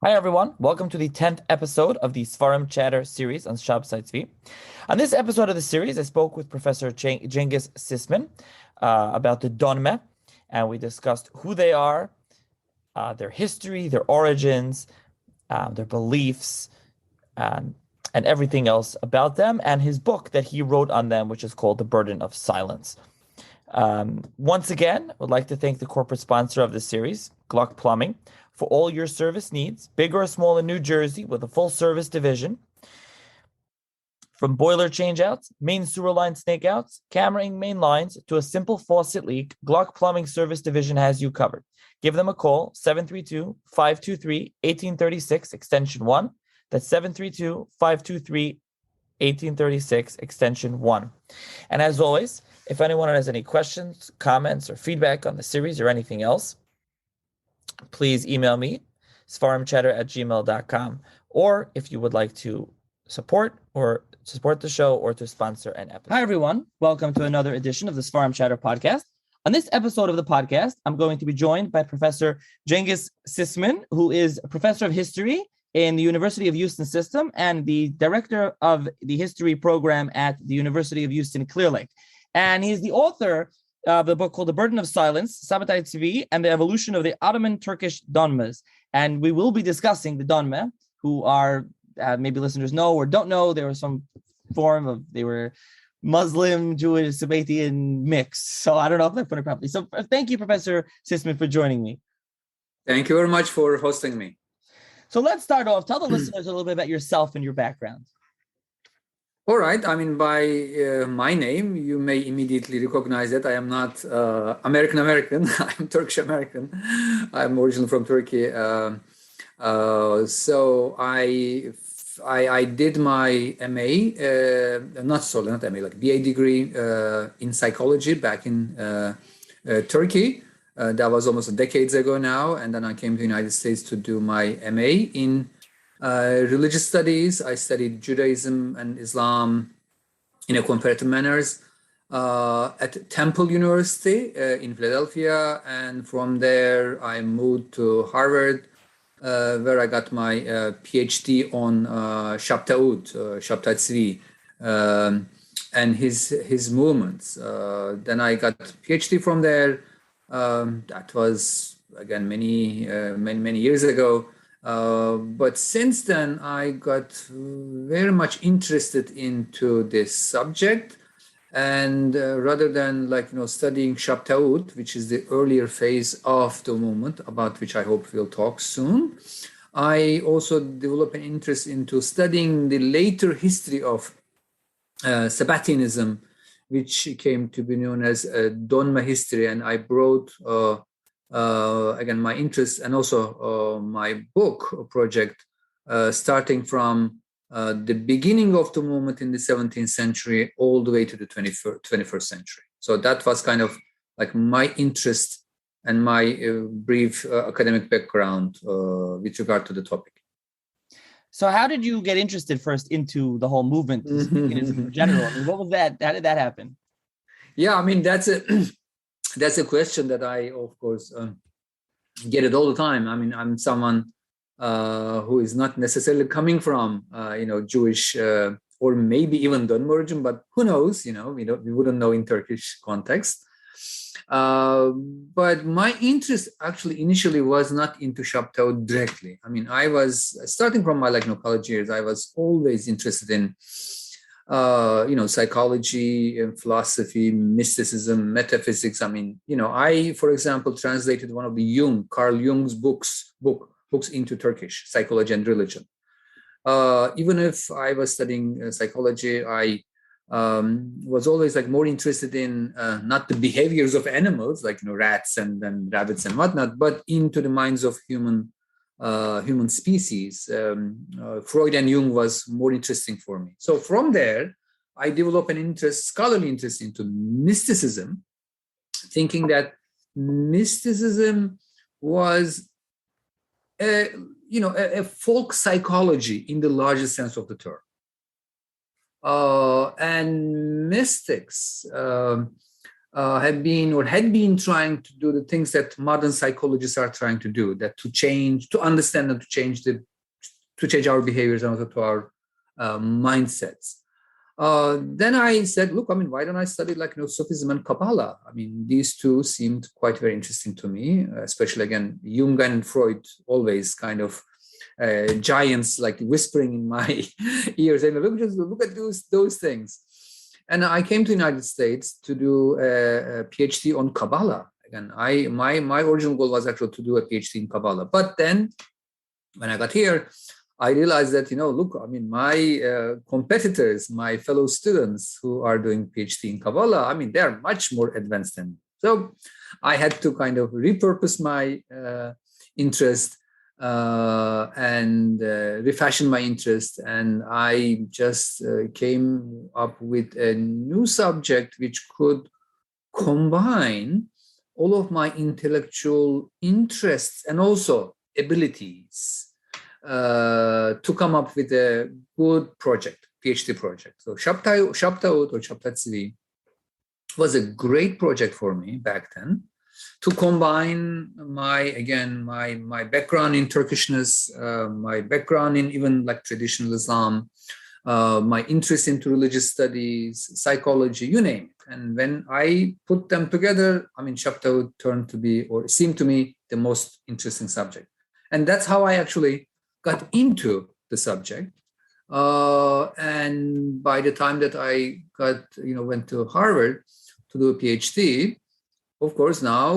Hi, everyone. Welcome to the 10th episode of the Svarim Chatter series on Shabsai Tzvi. On this episode of the series, I spoke with Professor Cengiz Sisman about the Dönme, and we discussed who they are, their history, their origins, their beliefs, and everything else about them, and his book that he wrote on them, which is called The Burden of Silence. Once again, I would like to thank the corporate sponsor of this series, Gluck Plumbing, for all your service needs, big or small, in New Jersey, with a full service division. From boiler changeouts, main sewer line snakeouts, cameraing main lines, to a simple faucet leak, Gluck Plumbing Service Division has you covered. Give them a call, 732-523-1836, extension 1. That's 732-523-1836, extension 1. And as always, if anyone has any questions, comments, or feedback on the series or anything else, please email me, svarimchatter@gmail.com, or if you would like to support the show or to sponsor an episode. Hi, everyone. Welcome to another edition of the Svarim Chatter podcast. On this episode of the podcast, I'm going to be joined by Professor Cengiz Sisman, who is a professor of history in the University of Houston System and the director of the history program at the University of Houston Clear Lake. And he's the author of the book called The Burden of Silence, Sabbatai Tzvi, and the Evolution of the Ottoman Turkish Dönmes. And we will be discussing the Dönme, who are, maybe listeners know or don't know, there was some form of, they were Muslim, Jewish, Sabbatian mix. So I don't know if I put it properly. So thank you, Professor Sisman, for joining me. Thank you very much for hosting me. So let's start off. Tell the listeners a little bit about yourself and your background. All right. I mean, by my name, you may immediately recognize that I am not American. I'm Turkish-American. I'm originally from Turkey. So I did my MA, not MA, like BA degree in psychology back in Turkey. That was almost a decade ago now. And then I came to the United States to do my MA in religious studies. I studied Judaism and Islam in a comparative manners at Temple University in Philadelphia. And from there, I moved to Harvard, where I got my PhD on Shabtai Tzvi, and his movements. Then I got PhD from there. That was, again, many years ago. But since then, I got very much interested into this subject, and rather than studying Shabtai, which is the earlier phase of the movement, about which I hope we'll talk soon, I also developed an interest into studying the later history of Sabbatianism, which came to be known as Dönme history, and I brought again, my interest and also my book project, starting from the beginning of the movement in the 17th century all the way to the 21st century. So that was kind of like my interest and my brief academic background with regard to the topic. So how did you get interested first into the whole movement in general? I mean, what was that? How did that happen? Yeah, I mean, that's a question that I, of course, get it all the time. I mean, I'm someone who is not necessarily coming from, Jewish or maybe even Dönme origin, but who knows? We wouldn't know in Turkish context. But my interest actually initially was not into Shabtai directly. I mean, I was starting from my college years. I was always interested in psychology and philosophy, mysticism, metaphysics. I mean, I, for example, translated one of the Carl Jung's books into Turkish, Psychology and Religion. Even if I was studying psychology, I was always more interested in not the behaviors of animals, rats and rabbits and whatnot, but into the minds of human species. Freud and Jung was more interesting for me. So from there, I developed an scholarly interest into mysticism, thinking that mysticism was a folk psychology in the largest sense of the term. And mystics had been trying to do the things that modern psychologists are trying to do, that to understand and to change our behaviors and also to our mindsets. Then I said, look, I mean, why don't I study Sufism and Kabbalah? I mean, these two seemed quite very interesting to me, especially again, Jung and Freud, always kind of giants like whispering in my ears, and look at those things. And I came to the United States to do a PhD on Kabbalah. Again, my original goal was actually to do a PhD in Kabbalah. But then when I got here, I realized that, look, I mean, my competitors, my fellow students who are doing PhD in Kabbalah, I mean, they are much more advanced than me. So I had to kind of repurpose my interest and refashion my interest. And I just came up with a new subject which could combine all of my intellectual interests and also abilities to come up with a good project, PhD project. So Shabtaut or Shabtatzvi was a great project for me back then, to combine my background in Turkishness, my background in even like traditional Islam, my interest into religious studies, psychology, you name it. And when I put them together, I mean, Shabtaut seemed to me the most interesting subject. And that's how I actually got into the subject. And by the time that I went to Harvard to do a PhD, of course, now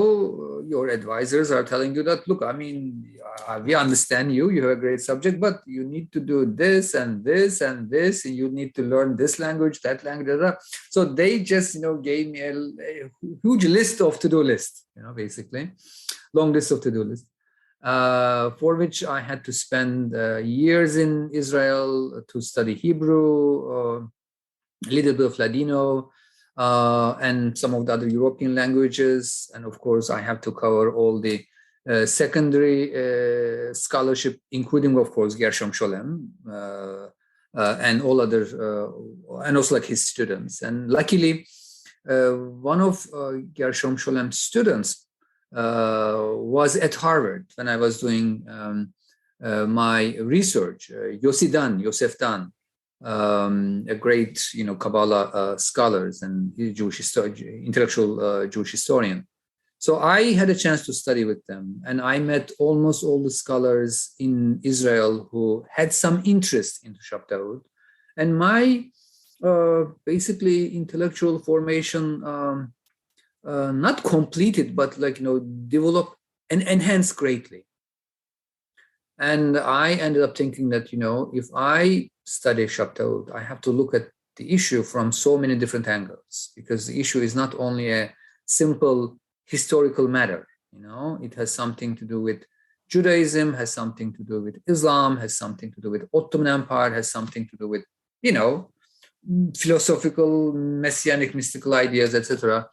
your advisors are telling you that, look, I mean, we understand you have a great subject, but you need to do this and this and this, and you need to learn this language, that language. So they just, gave me a huge list of to-do list, basically, long list of to-do list, for which I had to spend years in Israel to study Hebrew, a little bit of Ladino, and some of the other European languages. And of course, I have to cover all the secondary scholarship, including, of course, Gershom Scholem and all other, and also like his students. And luckily, one of Gershom Scholem's students was at Harvard when I was doing my research, Yosef Dan, a great, Kabbalah scholars and intellectual Jewish historian. So I had a chance to study with them, and I met almost all the scholars in Israel who had some interest into Shabtaut. And my basically intellectual formation, not completed, but developed and enhanced greatly. And I ended up thinking that, if I study Shabtaut, I have to look at the issue from so many different angles, because the issue is not only a simple historical matter. It has something to do with Judaism, has something to do with Islam, has something to do with Ottoman Empire, has something to do with, philosophical, messianic, mystical ideas, etc.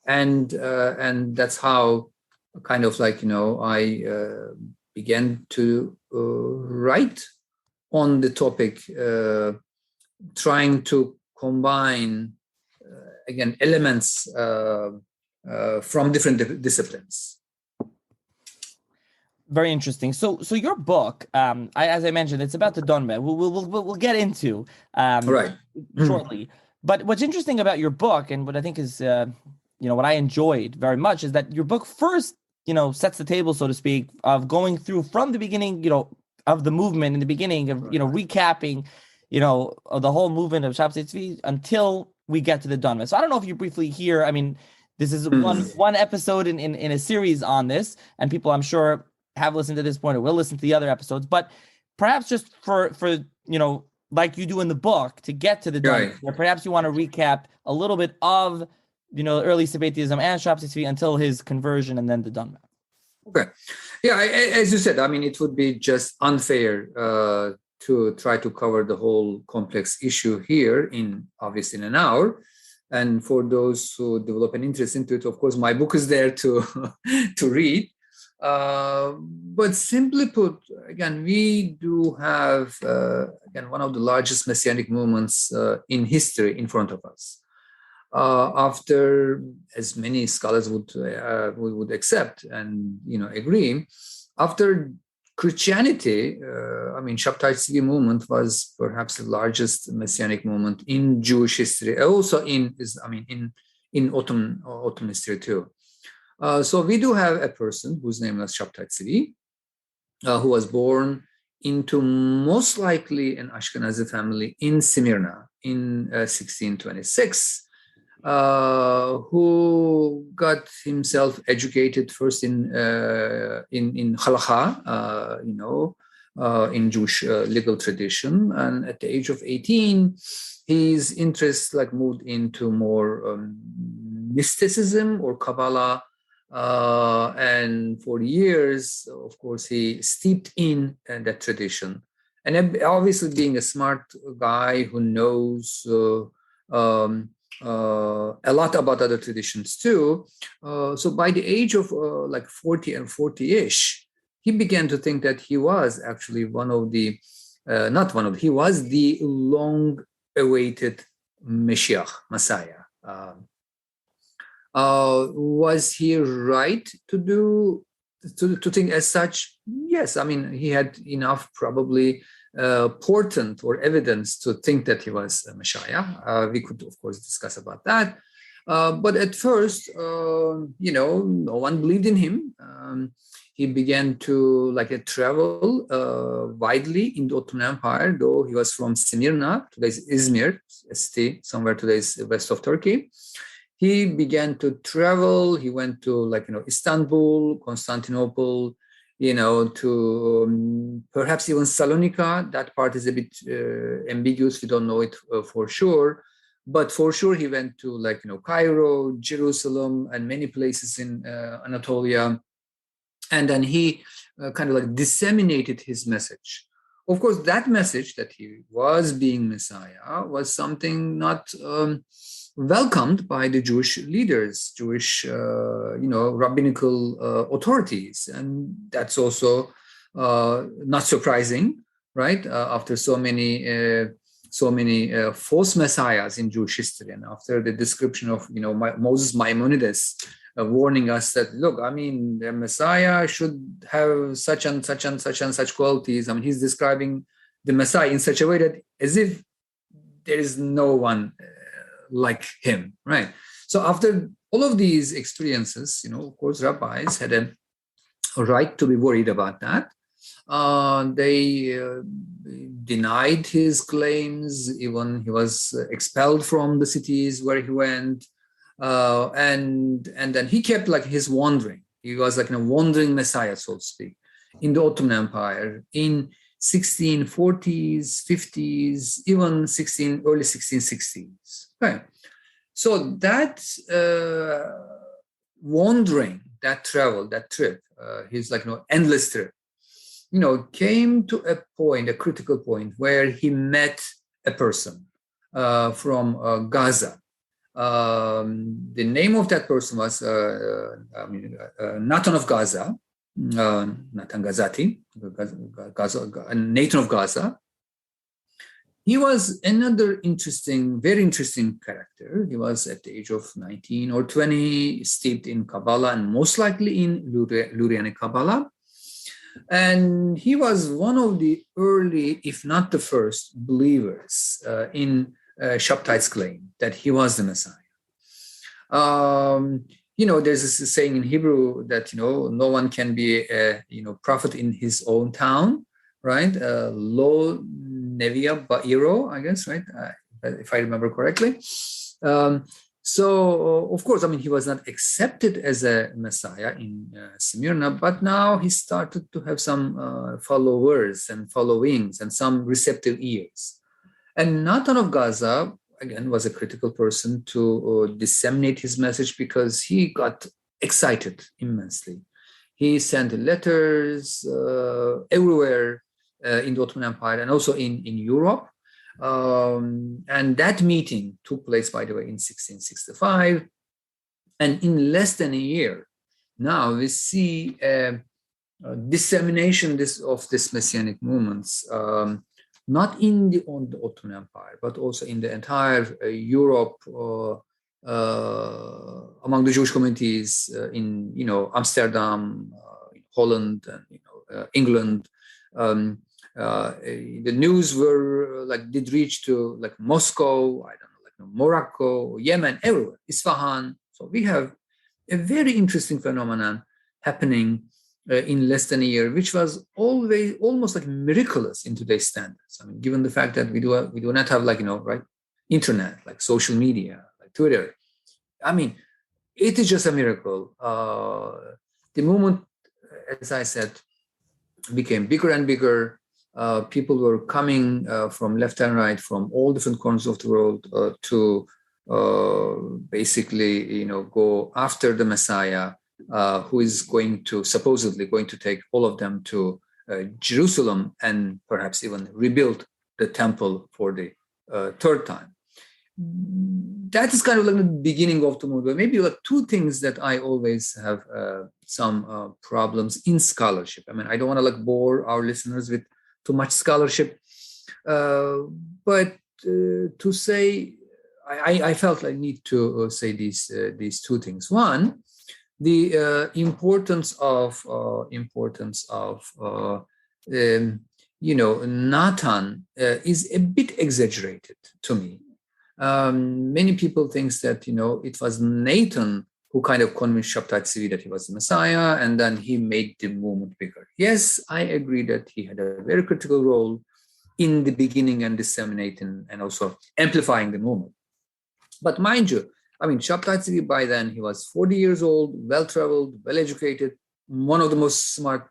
And that's how kind of I began to write on the topic, trying to combine, again, elements from different disciplines. Very interesting. So your book, as I mentioned, it's about the Dönme. We'll get into right shortly. But what's interesting about your book, and what I think is what I enjoyed very much, is that your book first sets the table, so to speak, of going through from the beginning, of the movement in the beginning of, recapping, of the whole movement of Shabtai Tzvi until we get to the Dönme. So I don't know if you briefly hear, I mean, this is one episode in a series on this, and people I'm sure have listened to this point or will listen to the other episodes, but perhaps just for like you do in the book, to get to the Dönme, or perhaps you want to recap a little bit of early Sabbatism and Shabtai Tzvi until his conversion, and then the Dönme. Okay. Yeah, as you said, I mean, it would be just unfair to try to cover the whole complex issue here in an hour. And for those who develop an interest into it, of course, my book is there to read. But simply put, again, we do have, one of the largest messianic movements in history in front of us. after, as many scholars would accept and agree, after Christianity, Shabtai Tzvi movement was perhaps the largest messianic movement in Jewish history, also in Ottoman history too. So we do have a person whose name was Shabtai Tzvi, who was born into most likely an Ashkenazi family in Smyrna in 1626. Who got himself educated first in halakha, in Jewish legal tradition, and at the age of 18, his interest moved into more mysticism or Kabbalah, and for years, of course, he steeped in that tradition, and obviously being a smart guy who knows. A lot about other traditions too. So by the age of 40 and 40-ish, he began to think that he was actually he was the long-awaited Messiah. Was he right to think as such? Yes, he had enough probably portent or evidence to think that he was a Messiah. We could, of course, discuss about that. But at first, no one believed in him. He began to travel widely in the Ottoman Empire, though he was from Smyrna, today's Izmir, ST, somewhere today's west of Turkey. He began to travel. He went to Istanbul, Constantinople, to perhaps even Salonika. That part is a bit ambiguous. We don't know it for sure. But for sure, he went to Cairo, Jerusalem, and many places in Anatolia. And then he disseminated his message. Of course, that message that he was being Messiah was something not welcomed by the Jewish leaders, Jewish, rabbinical authorities. And that's also not surprising, right? After so many false messiahs in Jewish history, and after the description of, Moses Maimonides warning us that, look, the Messiah should have such and such and such and such qualities. He's describing the Messiah in such a way that as if there is no one like him, right? So after all of these experiences, of course, rabbis had a right to be worried about that. They denied his claims. Even he was expelled from the cities where he went, and then he kept his wandering. He was a wandering messiah, so to speak, in the Ottoman Empire in 1640s, 50s, even early 1660s. Right. So that wandering, that travel, that trip, his endless trip, came to a critical point where he met a person from Gaza. The name of that person was Nathan of Gaza, Nathan Gazati, Nathan of Gaza. He was another very interesting character. He was at the age of 19 or 20, steeped in Kabbalah and most likely in Lurianic Kabbalah. And he was one of the early, if not the first, believers in Shabtai's claim that he was the Messiah. There's this saying in Hebrew that, no one can be a, prophet in his own town, right? Lo Nevia Ba'iro, I guess, right? If I remember correctly. So, of course, he was not accepted as a Messiah in Smyrna, but now he started to have some followers and followings and some receptive ears. And Nathan of Gaza, again, was a critical person to disseminate his message because he got excited immensely. He sent letters everywhere in the Ottoman Empire and also in Europe. And that meeting took place, by the way, in 1665. And in less than a year, now we see a dissemination of this messianic movements, not in the Ottoman Empire, but also in the entire Europe, among the Jewish communities in Amsterdam, Holland, and England. The news were did reach to Moscow, I don't know, Morocco, Yemen, everywhere, Isfahan. So we have a very interesting phenomenon happening in less than a year, which was always almost miraculous in today's standards. I mean, given the fact that we do not have internet, social media, Twitter. I mean, it is just a miracle. The movement, as I said, became bigger and bigger. People were coming from left and right, from all different corners of the world to basically, go after the Messiah, who is supposedly going to take all of them to Jerusalem and perhaps even rebuild the temple for the third time. That is kind of the beginning of the movement. Maybe two things that I always have some problems in scholarship. I mean, I don't want to bore our listeners with too much scholarship, but to say, I felt I need to say these two things. One, the importance of Nathan is a bit exaggerated to me. Many people think that it was Nathan who kind of convinced Shabtai Tzvi that he was the Messiah, and then he made the movement bigger. Yes, I agree that he had a very critical role in the beginning and disseminating and also amplifying the movement. But mind you, I mean, Shabtai Tzvi by then, he was 40 years old, well-traveled, well-educated, one of the most smart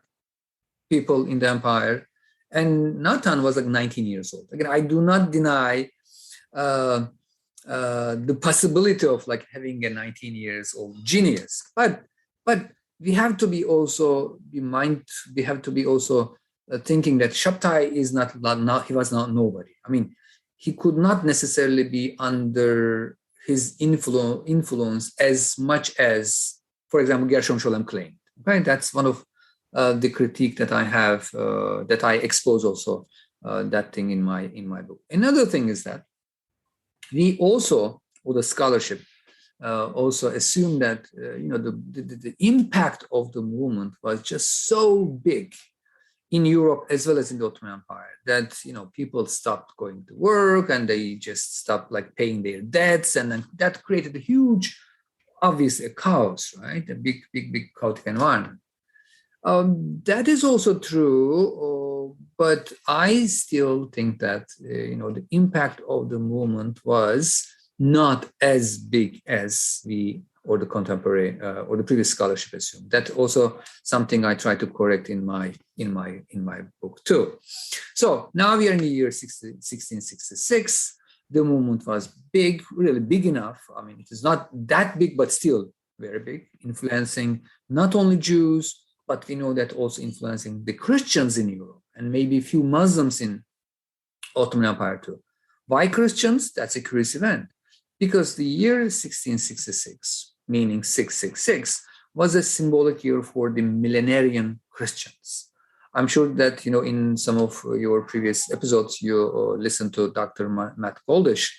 people in the empire. And Nathan was 19 years old. Again, I do not deny the possibility of having a 19 years old genius, but we have to be also thinking that Shabtai is not he was not nobody. I mean, he could not necessarily be under his influence as much as, for example, Gershom Scholem claimed. Okay, that's one of the critique that I have, that I expose also that thing in my book. Another thing is that we also, or the scholarship, also assume that the impact of the movement was just so big in Europe as well as in the Ottoman Empire that people stopped going to work and they just stopped paying their debts, and then that created a huge, obviously a chaos, right? A big chaotic environment. That is also true, but I still think that the impact of the movement was not as big as or the contemporary or the previous scholarship assumed. That also something I try to correct in my book too. So now we are in the year 1666. The movement was big, really big enough. I mean, it is not that big, but still very big, influencing not only Jews, but we know that also influencing the Christians in Europe and maybe a few Muslims in Ottoman Empire too. Why Christians? That's a curious event, because the year 1666, meaning 666, was a symbolic year for the millenarian Christians. I'm sure that in some of your previous episodes you listened to Dr. Matt Goldish.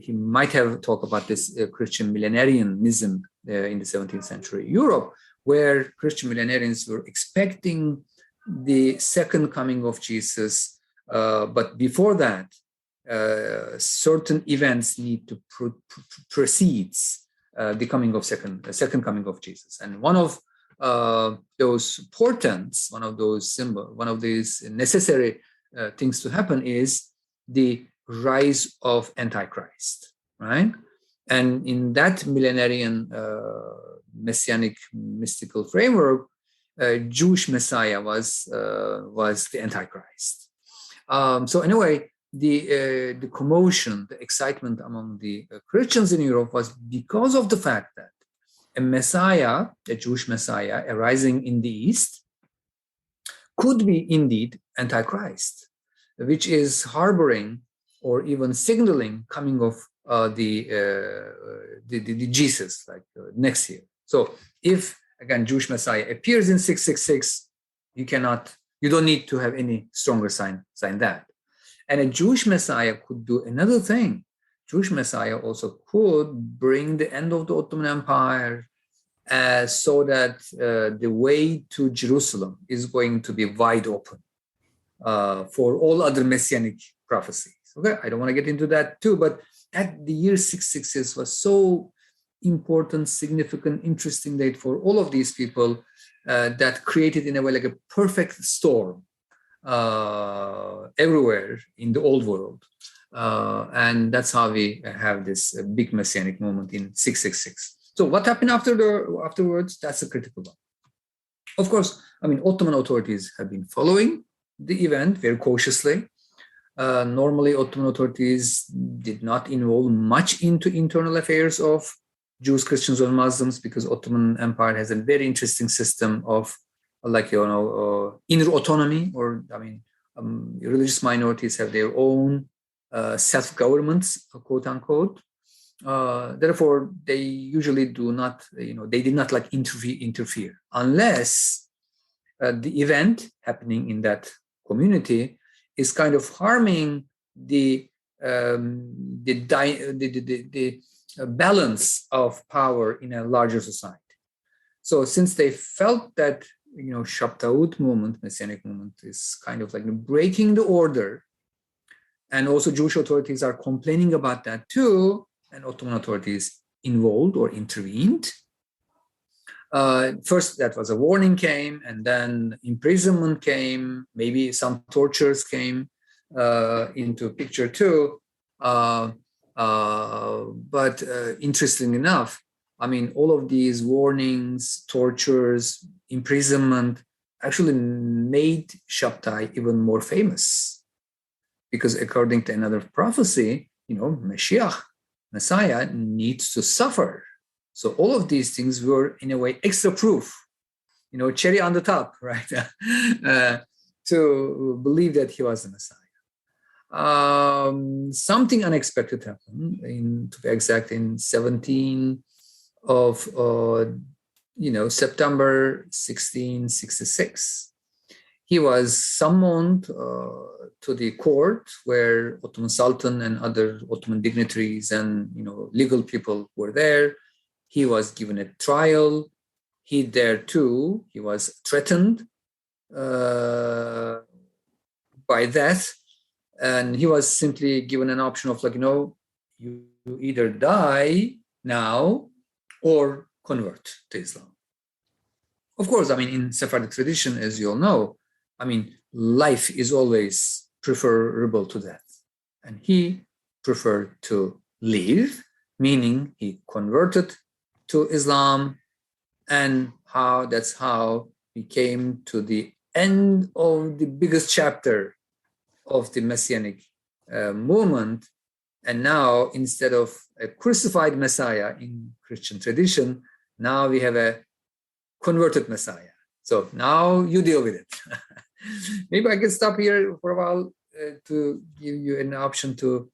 He might have talked about this Christian millenarianism in the 17th century Europe, where Christian millenarians were expecting the second coming of Jesus, but before that, certain events need to precede the coming of second coming of Jesus. And one of those portents, one of those symbols, one of these necessary things to happen is the rise of Antichrist, right? And in that millenarian messianic mystical framework, Jewish Messiah was the Antichrist. So anyway, the commotion, the excitement among the Christians in Europe was because of the fact that a Messiah, a Jewish Messiah arising in the East, could be indeed Antichrist, which is harboring or even signaling coming of the Jesus next year. So if again Jewish Messiah appears in 666, you don't need to have any stronger sign that. And a Jewish Messiah could do another thing. Jewish Messiah also could bring the end of the Ottoman Empire, so that the way to Jerusalem is going to be wide open for all other messianic prophecies. Okay, I don't want to get into that too, but at the year 666 was so important, significant, interesting date for all of these people that created in a way like a perfect storm everywhere in the old world. And that's how we have this big messianic moment in 666. So what happened afterwards? That's a critical one. Of course, Ottoman authorities have been following the event very cautiously. Normally, Ottoman authorities did not involve much into internal affairs of Jews, Christians, or Muslims, because Ottoman Empire has a very interesting system of, inner autonomy, or religious minorities have their own self-governments, quote unquote. Therefore, they usually do not, they did not interfere unless the event happening in that community is kind of harming the balance of power in a larger society. So since they felt that, Shabtaut movement, Messianic movement, is kind of like breaking the order, and also Jewish authorities are complaining about that too, and Ottoman authorities involved or intervened. First, that was a warning came, and then imprisonment came, maybe some tortures came into picture too. But interesting enough, all of these warnings, tortures, imprisonment actually made Shabtai even more famous. Because according to another prophecy, Messiah needs to suffer. So all of these things were, in a way, extra proof, cherry on the top, right? To believe that he was the Messiah. Something unexpected happened, to be exact, in 17 of September 1666. He was summoned to the court where Ottoman Sultan and other Ottoman dignitaries and legal people were there. He was given a trial. He was threatened by death, and he was simply given an option of you either die now or convert to Islam. Of course, in Sephardic tradition, as you all know, life is always preferable to death. And he preferred to live, meaning he converted to Islam. And that's how he came to the end of the biggest chapter of the Messianic movement. And now, instead of a crucified Messiah in Christian tradition, now we have a converted Messiah. So now you deal with it. Maybe I can stop here for a while to give you an option to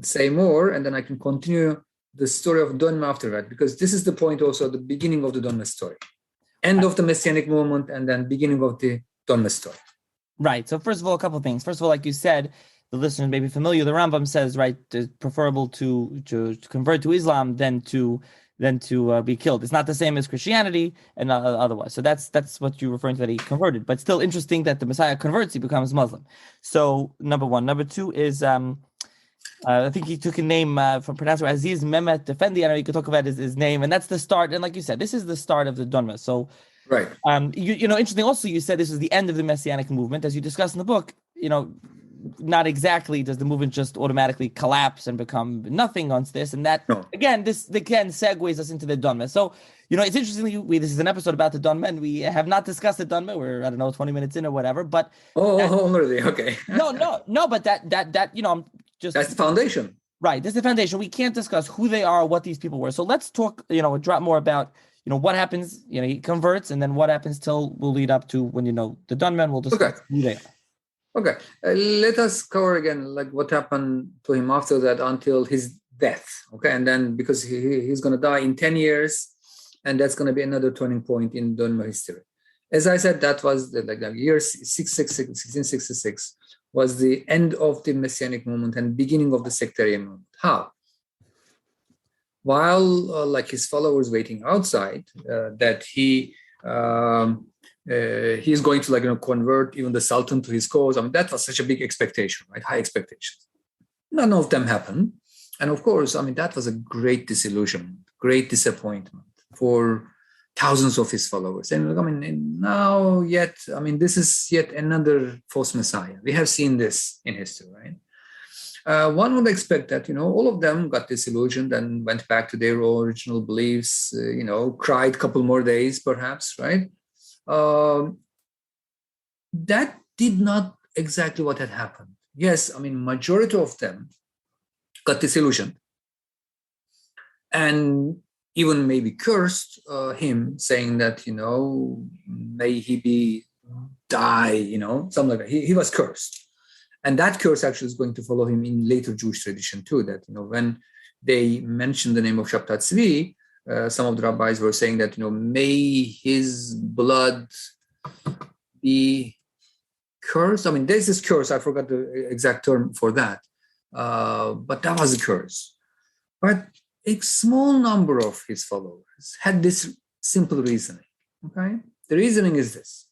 say more, and then I can continue the story of Dönme after that, because this is the point also, the beginning of the Dönme story. End of the Messianic movement, and then beginning of the Dönme story. Right. So first of all, a couple of things. First of all, like you said, the listeners may be familiar. The Rambam says, right, it's preferable to convert to Islam than to be killed. It's not the same as Christianity and otherwise. So that's what you're referring to, that he converted. But still interesting that the Messiah converts, he becomes Muslim. So number one. Number two is I think he took a name from pronouncer Aziz Mehmet Effendi. I know you could talk about his name, and that's the start. And like you said, this is the start of the Dönme. So right. Interesting. Also, you said this is the end of the Messianic movement, as you discuss in the book. Not exactly does the movement just automatically collapse and become nothing on this, and that again segues us into the Dönme. So it's interesting. This is an episode about the Dönme, and we have not discussed the Dönme. We're 20 minutes in or whatever. But already okay. no. But that I'm just, that's the foundation. Right. This is the foundation. We can't discuss who they are, what these people were. So let's talk. Drop more about what happens. He converts, and then what happens till we'll lead up to when the Dönme. We'll discuss who they are. Okay, let us cover again what happened to him after that until his death. Okay, and then because he's going to die in 10 years, and that's going to be another turning point in Dönme history. As I said, that was the year 1666 was the end of the Messianic movement and beginning of the sectarian movement. How? while like his followers waiting outside, that he is going to convert even the Sultan to his cause. I mean, that was such a big expectation, right? High expectations. None of them happened. And of course, I mean, that was a great disillusionment, great disappointment for thousands of his followers. And I mean, now yet, I mean, this is yet another false messiah. We have seen this in history, right? One would expect that, all of them got disillusioned and went back to their original beliefs, cried a couple more days, perhaps, right? That did not exactly what had happened. Yes, I mean, majority of them got disillusioned and even maybe cursed him, saying that, may he die, something like that. He was cursed. And that curse actually is going to follow him in later Jewish tradition too, that, when they mentioned the name of Shabtai Tzvi, some of the rabbis were saying that, may his blood be cursed. I mean, there's this curse, I forgot the exact term for that, but that was a curse. But a small number of his followers had this simple reasoning, okay? The reasoning is this.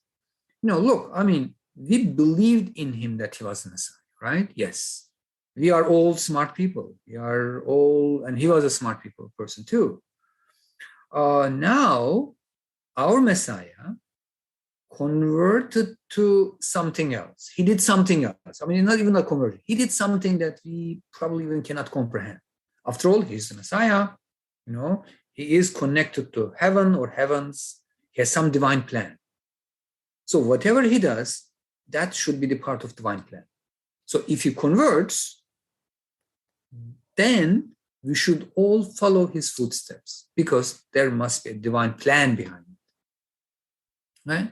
Look, I mean, we believed in him that he was the Messiah, right? Yes. We are all smart people. We are all, and he was a smart person too. Now, our Messiah converted to something else. He did something else. I mean, not even a conversion. He did something that we probably even cannot comprehend. After all, he's the Messiah. He is connected to heaven or heavens. He has some divine plan. So whatever he does, that should be the part of divine plan. So if he converts, then we should all follow his footsteps because there must be a divine plan behind it. Right?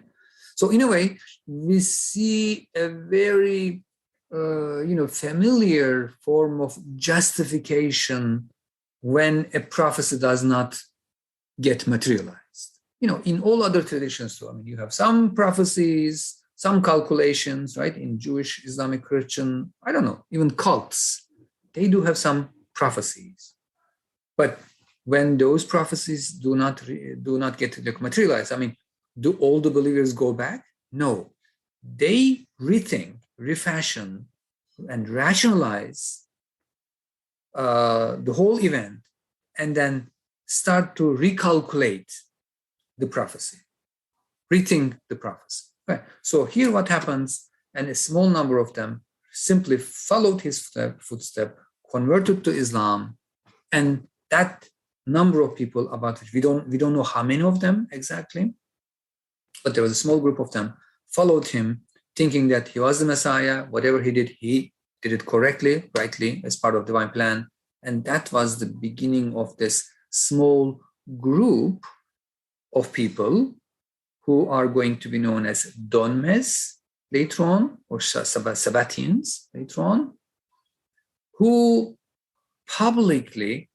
So in a way, we see a very familiar form of justification when a prophecy does not get materialized. In all other traditions too. I mean, you have some prophecies, some calculations, right? In Jewish, Islamic, Christian, I don't know, even cults, they do have some prophecies. But when those prophecies do not get materialized, I mean, do all the believers go back? No. They rethink, refashion, and rationalize the whole event and then start to recalculate the prophecy, rethink the prophecy. Okay. So here what happens, and a small number of them simply followed his footstep, converted to Islam, and that number of people, about which we don't know how many of them exactly, but there was a small group of them, followed him, thinking that he was the Messiah. Whatever he did it correctly, rightly, as part of divine plan. And that was the beginning of this small group of people who are going to be known as Dönmes later on, or Sabbatians later on, who publicly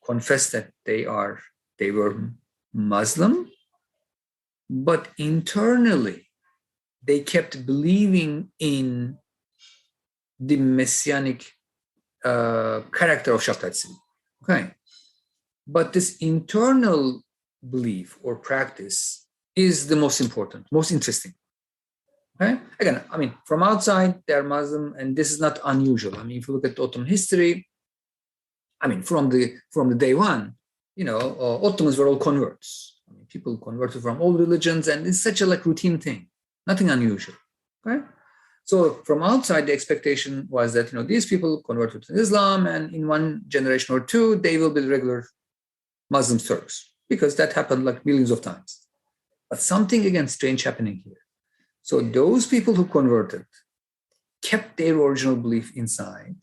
confessed that they were Muslim, but internally they kept believing in the messianic character of Shabtai Tzvi. Okay, but this internal belief or practice is the most important, most interesting. Okay? Again, I mean, from outside they're Muslim, and this is not unusual. I mean, if you look at Ottoman history, I mean, from the day one, Ottomans were all converts. I mean, people converted from all religions, and it's such a routine thing, nothing unusual. Okay, so from outside, the expectation was that these people converted to Islam, and in one generation or two, they will be regular Muslim Turks, because that happened millions of times. But something again strange happening here. So those people who converted kept their original belief inside.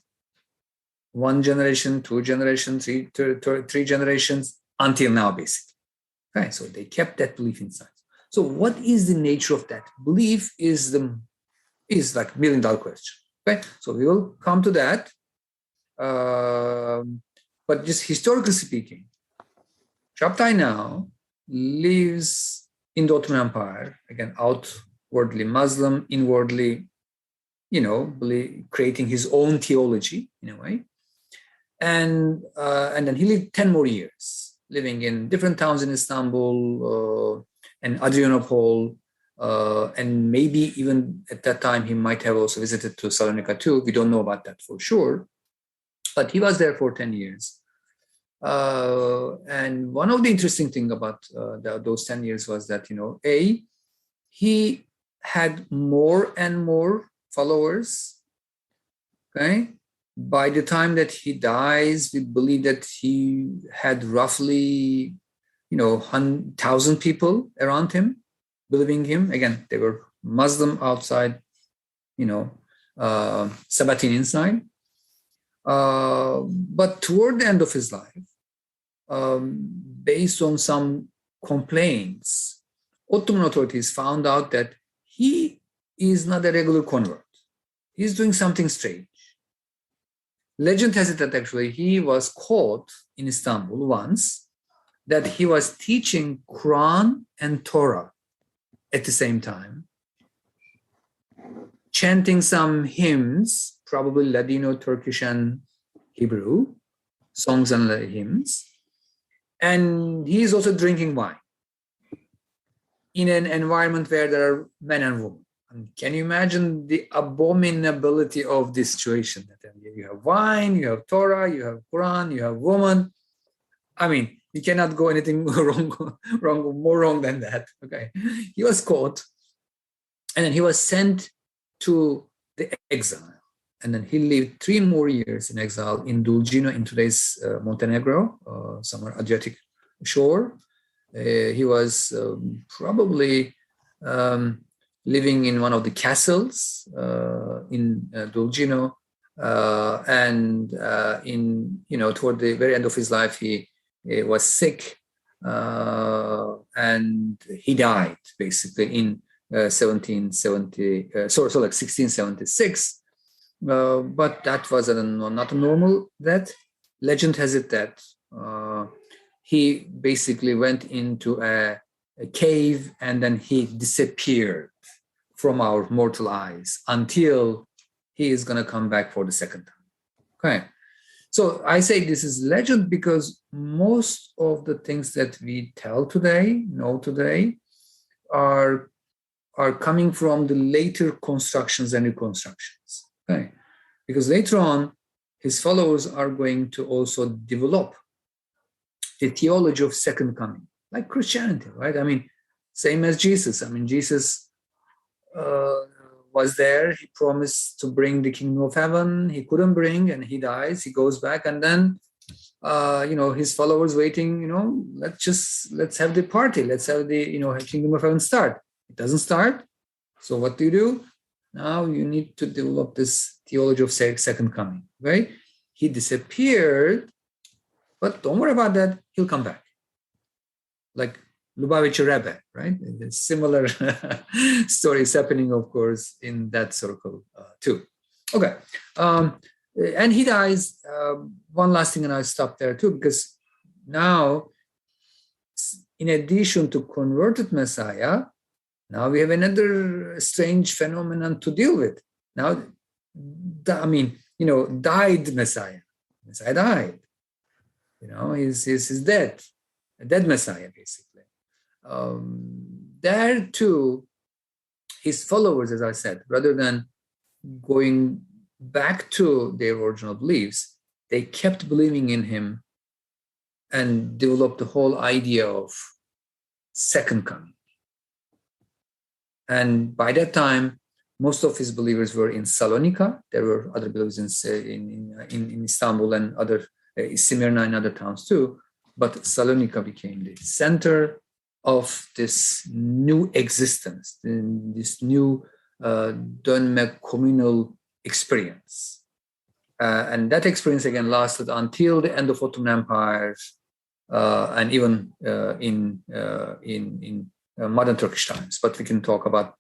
One generation, two generations, three generations, until now, basically. Okay, so they kept that belief inside. So what is the nature of that belief is $1 million question. Okay, so we will come to that. But just historically speaking, Shabtai now lives in the Ottoman Empire, again, outwardly Muslim, inwardly, creating his own theology in a way. And then he lived 10 more years, living in different towns in Istanbul and Adrianople, and maybe even at that time he might have also visited to Salonika too. We don't know about that for sure, but he was there for 10 years. And one of the interesting things about those 10 years was that, he had more and more followers. Okay. By the time that he dies, we believe that he had roughly, 1,000 people around him believing him. Again, they were Muslim outside, Sabbatin inside. But toward the end of his life, based on some complaints, Ottoman authorities found out that he is not a regular convert. He's doing something strange. Legend has it that actually he was caught in Istanbul once, that he was teaching Quran and Torah at the same time, chanting some hymns, probably Ladino, Turkish, and Hebrew, songs and hymns. And he is also drinking wine in an environment where there are men and women. And can you imagine the abominability of this situation? That you have wine, you have Torah, you have Quran, you have woman. I mean, you cannot go anything more wrong than that. Okay, he was caught, and then he was sent to the exile, and then he lived 3 more years in exile in Dulgino, in today's Montenegro, somewhere Adriatic shore. He was probably living in one of the castles in Dulgino, and toward the very end of his life, he was sick, and he died basically in 1676. But that was not a normal death. Legend has it that he basically went into a cave and then he disappeared from our mortal eyes until he is going to come back for the second time. Okay. So I say this is legend because most of the things that we know today, are coming from the later constructions and reconstructions. Okay. Because later on, his followers are going to also develop the theology of second coming, like Christianity, right? I mean, same as Jesus. I mean, Jesus was there. He promised to bring the kingdom of heaven. He couldn't bring, and he dies. He goes back, and then, his followers waiting. Let's have the party. Let's have the kingdom of heaven start. It doesn't start. So what do? Now you need to develop this theology of second coming. Right? He disappeared, but don't worry about that. He'll come back. Like Lubavitcher Rebbe, right? Similar stories happening, of course, in that circle too. Okay, and he dies. One last thing, and I'll stop there too, because now, in addition to converted Messiah, now we have another strange phenomenon to deal with. Now, died Messiah. Messiah died. He's dead, a dead Messiah, basically. There too, his followers, as I said, rather than going back to their original beliefs, they kept believing in him and developed the whole idea of second coming. And by that time, most of his believers were in Salonika. There were other believers in Istanbul and other Smyrna and other towns too. But Salonika became the center of this new existence, this new Dönme communal experience. And that experience again lasted until the end of Ottoman Empire, and even in modern Turkish times. But we can talk about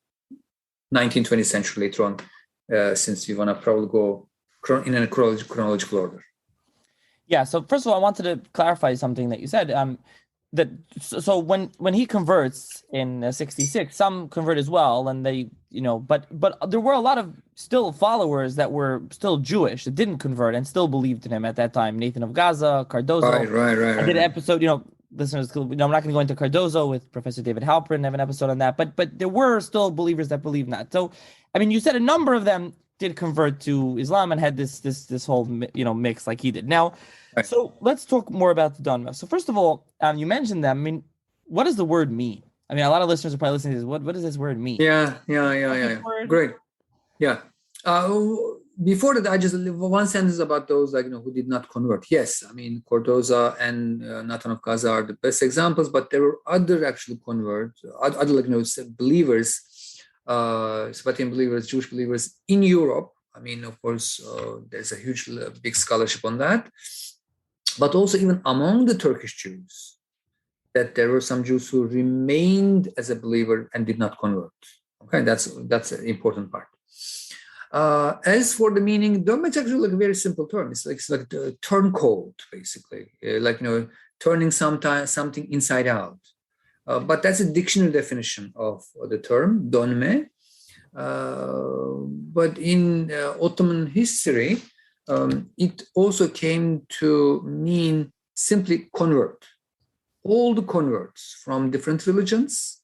19th, 20th century later on, since we want to probably go in a chronological order. Yeah, so first of all, I wanted to clarify something that you said. that so when he converts in 66, some convert as well, and they, but there were a lot of still followers that were still Jewish that didn't convert and still believed in him at that time. Nathan of Gaza, Cardozo. I did an episode, listeners, I'm not going to go into Cardozo with Professor David Halpern. I have an episode on that, but there were still believers that believed not. So, I mean, you said a number of them did convert to Islam and had this whole mix like he did. Now, so let's talk more about the Dönme. So first of all, you mentioned them. I mean, what does the word mean? I mean, a lot of listeners are probably listening to this. What does this word mean? Yeah. Great. Yeah. Before that, I just one sentence about those who did not convert. Yes, I mean Cardozo and Nathan of Gaza are the best examples, but there were other actual converts, other believers, Sabbatean believers, Jewish believers in Europe. I mean, of course, there's a huge, big scholarship on that. But also even among the Turkish Jews, that there were some Jews who remained as a believer and did not convert. Okay, that's an important part. As for the meaning, Dönme is actually a very simple term. It's like the turncoat, basically, turning something inside out. But that's a dictionary definition of the term Dönme. But in Ottoman history, it also came to mean simply convert. All the converts from different religions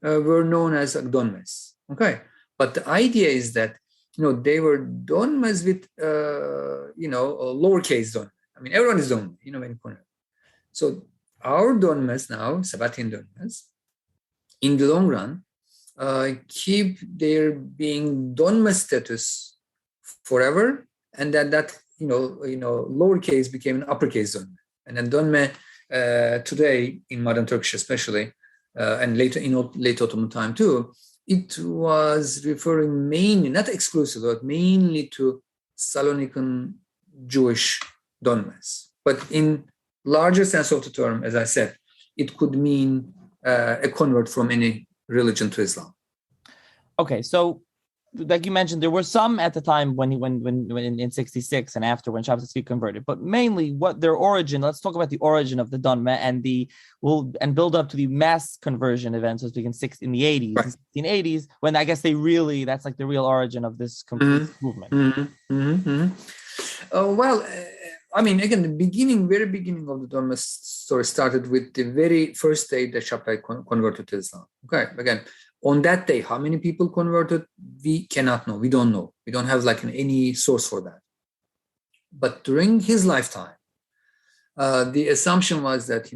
were known as Dönmes. Okay, but the idea is that they were Dönmes with a lowercase Dönme. I mean, everyone is Dönme, when you convert. So our Dönmes now, Sabbatean Dönmes, in the long run, keep their being Dönme status forever, and then that lowercase became an uppercase Dönme, and then Dönme today in modern Turkish especially, and later in late Ottoman time too, it was referring mainly, not exclusively, but mainly to Salonican Jewish Dönmes. But in larger sense of the term, as I said, it could mean a convert from any religion to Islam. Okay, so like you mentioned, there were some at the time when in 66 and after when Shabtai Tzvi converted, but mainly what their origin. Let's talk about the origin of the Dönme and build up to the mass conversion event, so to speak, in the 80s, right. 1680s, when I guess that's like the real origin of this complete movement. Well, I mean, again, the very beginning of the Dönme story started with the very first day that Shabtai converted to Islam. Okay, again, on that day, how many people converted? We cannot know. We don't know. We don't have any source for that. But during his lifetime, the assumption was that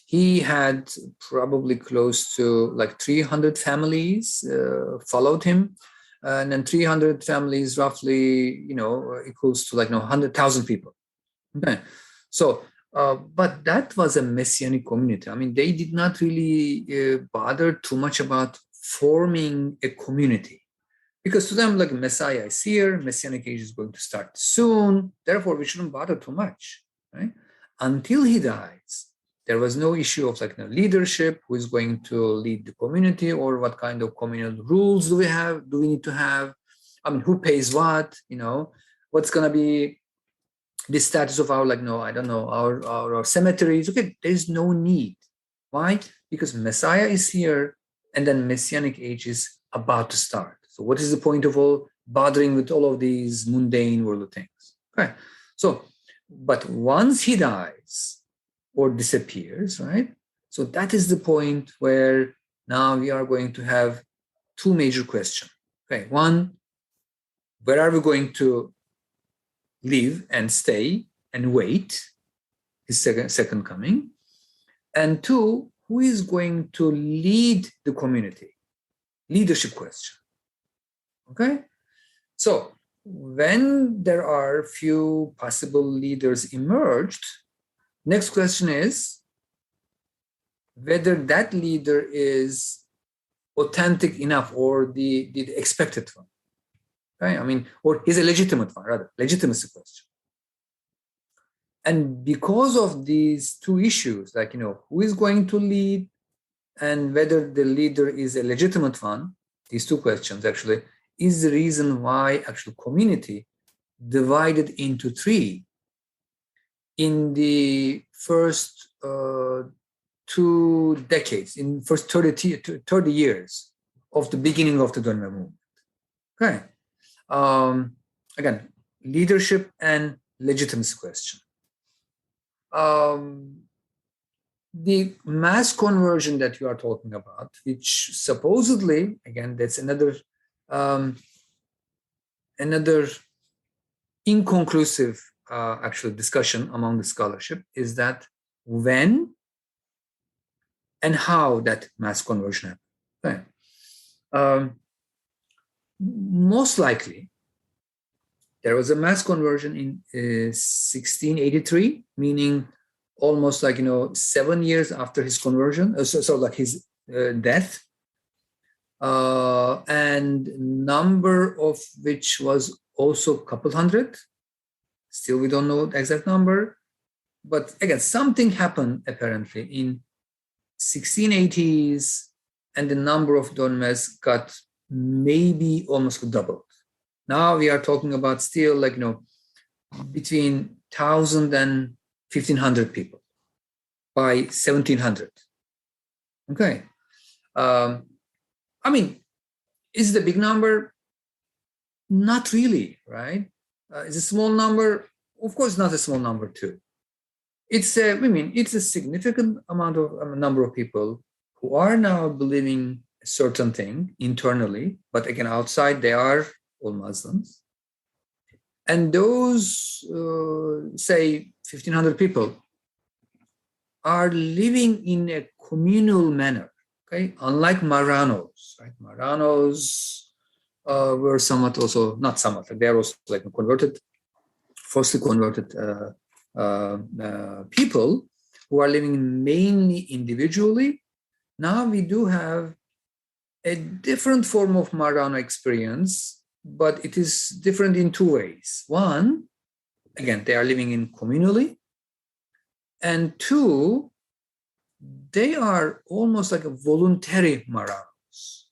he had probably close to 300 families followed him. And then 300 families roughly, equals to 100,000 people. Okay. So, but that was a messianic community. I mean, they did not really bother too much about forming a community, because to them, Messiah is here, Messianic age is going to start soon. Therefore, we shouldn't bother too much, right? Until he dies, there was no issue of leadership, who is going to lead the community, or what kind of communal rules do we need to have? I mean, who pays what? What's going to be the status of our our cemeteries? Okay, there's no need. Why? Because Messiah is here, and then Messianic age is about to start. So what is the point of all bothering with all of these mundane worldly things? Okay. So, but once he dies or disappears, right? So that is the point where now we are going to have two major questions. Okay, one, where are we going to live and stay and wait his second coming? And two, who is going to lead the community? Leadership question. Okay, so when there are few possible leaders emerged, next question is whether that leader is authentic enough, or the expected one. Okay? I mean, or is a legitimate one, rather, legitimacy question. And because of these two issues, who is going to lead and whether the leader is a legitimate one, these two questions actually is the reason why actual community divided into three in the first 2 decades, in first 30 years of the beginning of the Dönme movement. Okay. Again, leadership and legitimacy question. The mass conversion that you are talking about, which supposedly, again, that's another inconclusive actual discussion among the scholarship, is that when and how that mass conversion happened. Okay. Most likely, there was a mass conversion in 1683, meaning almost like 7 years after his conversion, so like his death, and number of which was also a couple hundred. Still, we don't know the exact number, but again, something happened apparently in 1680s, and the number of Dönmes got maybe almost doubled. Now we are talking about still like between 1,000 and 1,500 people by 1700. Okay. I mean, is it a big number? Not really, right? Is it a small number? Of course, not a small number too. It's a significant amount of number of people who are now believing a certain thing internally, but again, outside they are all Muslims. And those, say, 1,500 people are living in a communal manner, okay? Unlike Marranos, right? Marranos were somewhat also, not somewhat, they are also like falsely converted people who are living mainly individually. Now we do have a different form of Marrano experience, but it is different in two ways. One, again, they are living in communally. And two, they are almost like a voluntary Marranos.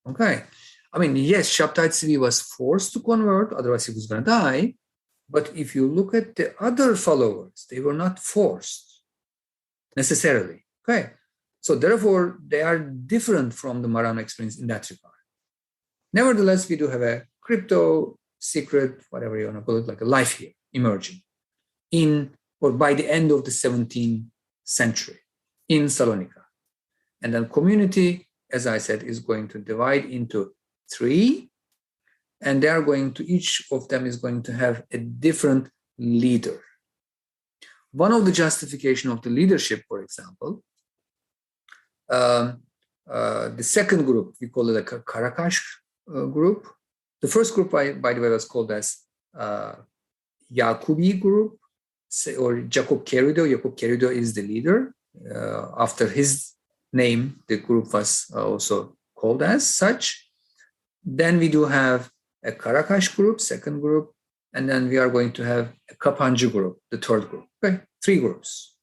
Okay. I mean, yes, Shabtai Tzvi was forced to convert, otherwise he was going to die. But if you look at the other followers, they were not forced necessarily. Okay. So therefore, they are different from the Marrano experience in that regard. Nevertheless, we do have a crypto, secret, whatever you want to call it, like a life here emerging in or by the end of the 17th century in Salonika. And then community, as I said, is going to divide into 3, and they are going to, each of them is going to have a different leader. One of the justification of the leadership, for example, the second group, we call it a Karakash group. The first group, by the way, was called as Yakubi group, or Jacob Kerido. Jacob Kerido is the leader. After his name, the group was also called as such. Then we do have a Karakash group, second group, and then we are going to have a Kapanji group, the third group. Okay, 3 groups.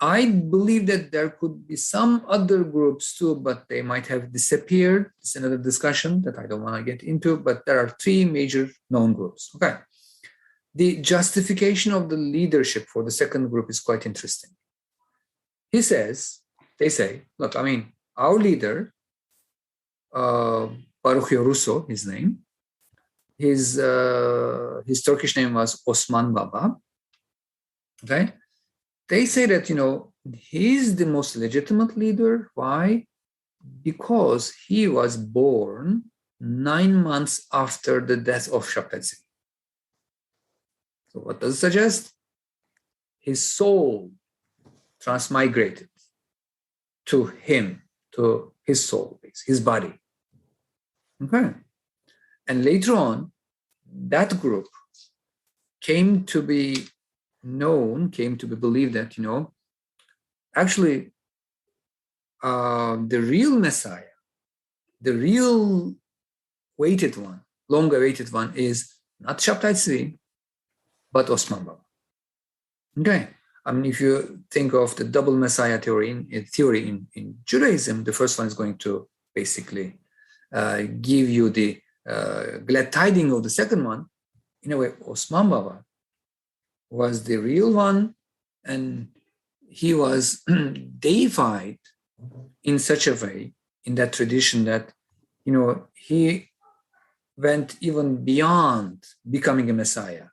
I believe that there could be some other groups too, but they might have disappeared. It's another discussion that I don't want to get into, but there are 3 major known groups. Okay. The justification of the leadership for the second group is quite interesting. They say, look, I mean, our leader, Baruch Yoruso, his name, his Turkish name was Osman Baba. Okay. They say that, he's the most legitimate leader. Why? Because he was born 9 months after the death of Shabtai Tzvi. So what does it suggest? His soul transmigrated to him, to his soul, his body. Okay. And later on, that group came to be believed that, actually, the real Messiah, the real long-awaited one is not Shabtai Tzvi, but Osman Baba. Okay. I mean, if you think of the double Messiah theory in Judaism, the first one is going to basically give you the glad tidings of the second one. In a way, Osman Baba was the real one, and he was deified in such a way in that tradition that, he went even beyond becoming a Messiah,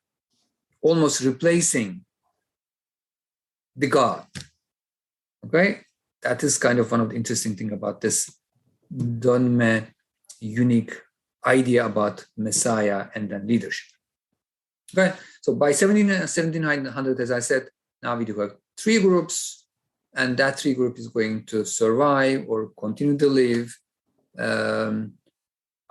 almost replacing the God. Okay, that is kind of one of the interesting things about this Dönme unique idea about Messiah and then leadership. Okay, so by 1700, as I said, now we do have three groups, and that three group is going to survive or continue to live.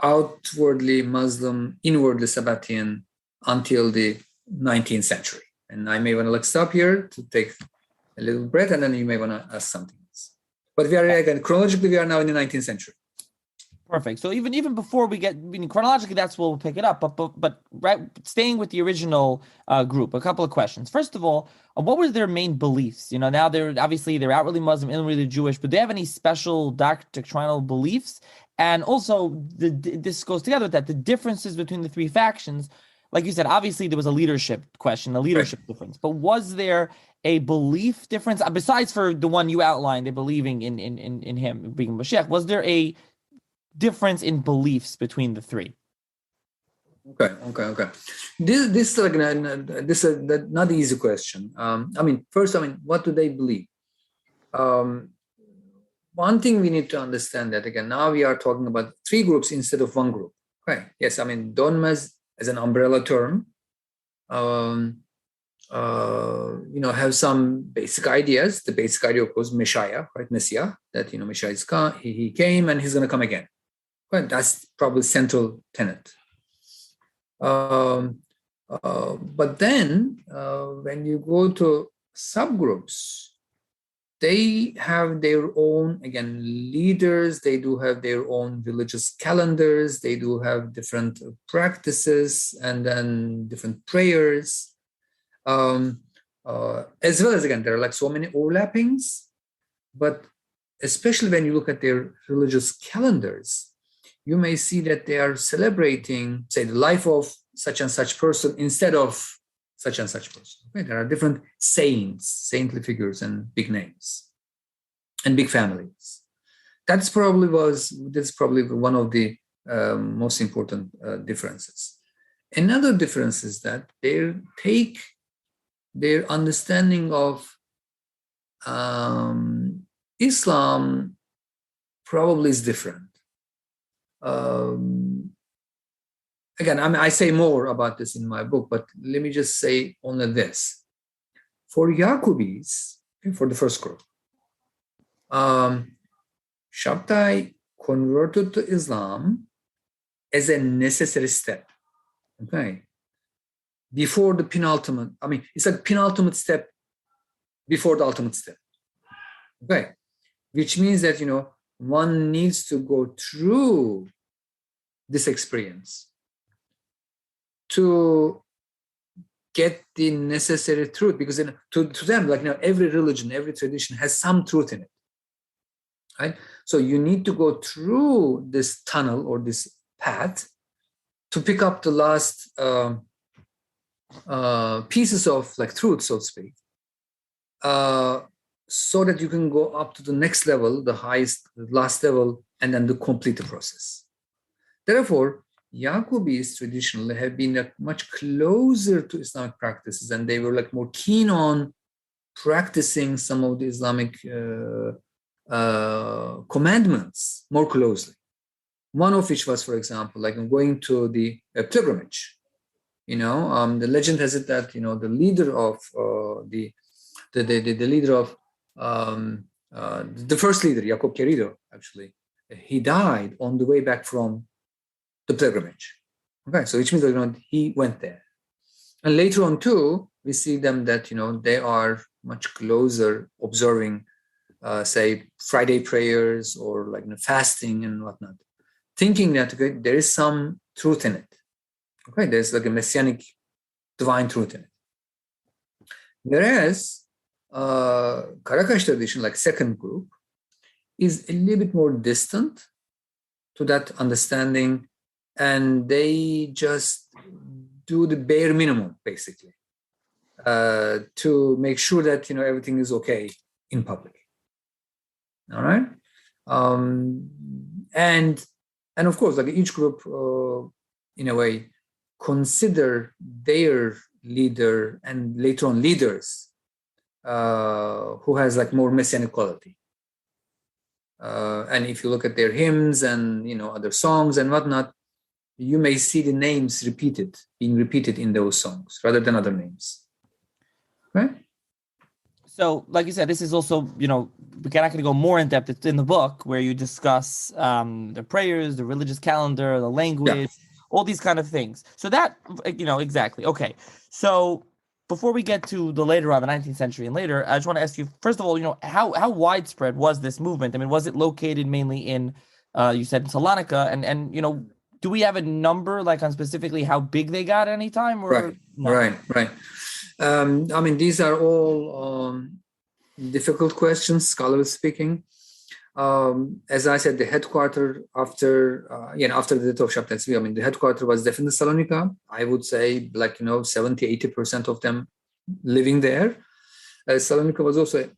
Outwardly Muslim, inwardly Sabbatean until the 19th century. And I may want to stop here to take a little breath, and then you may want to ask something else. But we are, again, chronologically, we are now in the 19th century. Perfect. So even before we get, chronologically, that's where we'll pick it up. But right, staying with the original group, a couple of questions. First of all, what were their main beliefs? Now they're outwardly Muslim, inwardly Jewish, but do they have any special doctrinal beliefs? And also, this goes together with that, the differences between the three factions. Like you said, obviously there was a leadership question, a leadership difference. But was there a belief difference besides for the one you outlined, the believing in him being Mashiach? Was there a difference in beliefs between the three? Okay. This is not an easy question. First, what do they believe? One thing we need to understand that, again, now we are talking about three groups instead of one group. Okay. Yes, Dönme as an umbrella term, have some basic ideas. The basic idea, of course, Messiah, right? Messiah, that, Messiah is he came and he's going to come again. Right? That's probably central tenet. But then when you go to subgroups, they have their own, again, leaders. They do have their own religious calendars. They do have different practices and then different prayers. As well as, again, there are so many overlappings. But especially when you look at their religious calendars, you may see that they are celebrating, say, the life of such and such person instead of such and such person. Okay? There are different saints, saintly figures, and big names, and big families. That's probably one of the most important differences. Another difference is that they take their understanding of Islam probably is different. Again, I say more about this in my book, but let me just say only this. For Yaqubis, for the first group, Shabtai converted to Islam as a necessary step. Okay. Before the penultimate, it's like penultimate step before the ultimate step. Okay. Which means that, one needs to go through this experience to get the necessary truth, because to them, every religion, every tradition has some truth in it, right? So you need to go through this tunnel or this path to pick up the last pieces of truth, so to speak, so that you can go up to the next level, the last level, and then to complete the process. Therefore, Yaqubis traditionally have been much closer to Islamic practices, and they were more keen on practicing some of the Islamic commandments more closely. One of which was, for example, going to the pilgrimage. The legend has it that the leader of the leader of the first leader, Jacob Querido, actually, he died on the way back from the pilgrimage. Okay, so which means that he went there, and later on too, we see them that they are much closer, observing, say, Friday prayers or fasting and whatnot, thinking that there is some truth in it. Okay, there's a messianic, divine truth in it. Whereas Karakash tradition, second group, is a little bit more distant to that understanding, and they just do the bare minimum, basically. to make sure that everything is okay in public. All right, and of course, like each group, in a way, consider their leader and later on leaders who has like more messianic quality. And if you look at their hymns and other songs and whatnot, you may see the names being repeated in those songs rather than other names. Okay. So, like you said, this is also, we're not going to go more in depth. It's in the book where you discuss the prayers, the religious calendar, the language, all these kind of things. So that, exactly. Okay. So before we get to the later on, the 19th century and later, I just want to ask you, first of all, how widespread was this movement? I mean, was it located mainly in, you said in Salonika, and do we have a number like on specifically how big they got at any time? Or right, no? Right. I mean, these are all difficult questions, scholarly speaking. As I said, the headquarters after the death of Shabtai Tzvi, I mean, the headquarters was definitely Salonika. I would say 70-80% of them living there. Salonika was also a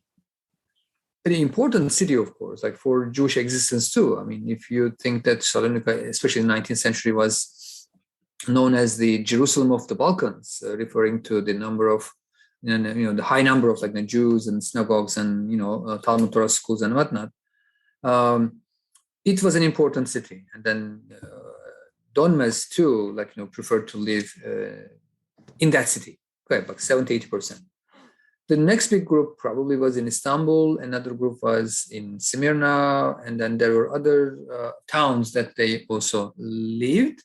very important city, of course, like for Jewish existence too. I mean, if you think that Salonika, especially in the 19th century, was known as the Jerusalem of the Balkans, referring to the number of, the high number of like the Jews and synagogues and Talmud Torah schools and whatnot. It was an important city, and then Dönmes too, preferred to live in that city. Okay, about 70-80%. The next big group probably was in Istanbul. Another group was in Smyrna, and then there were other towns that they also lived.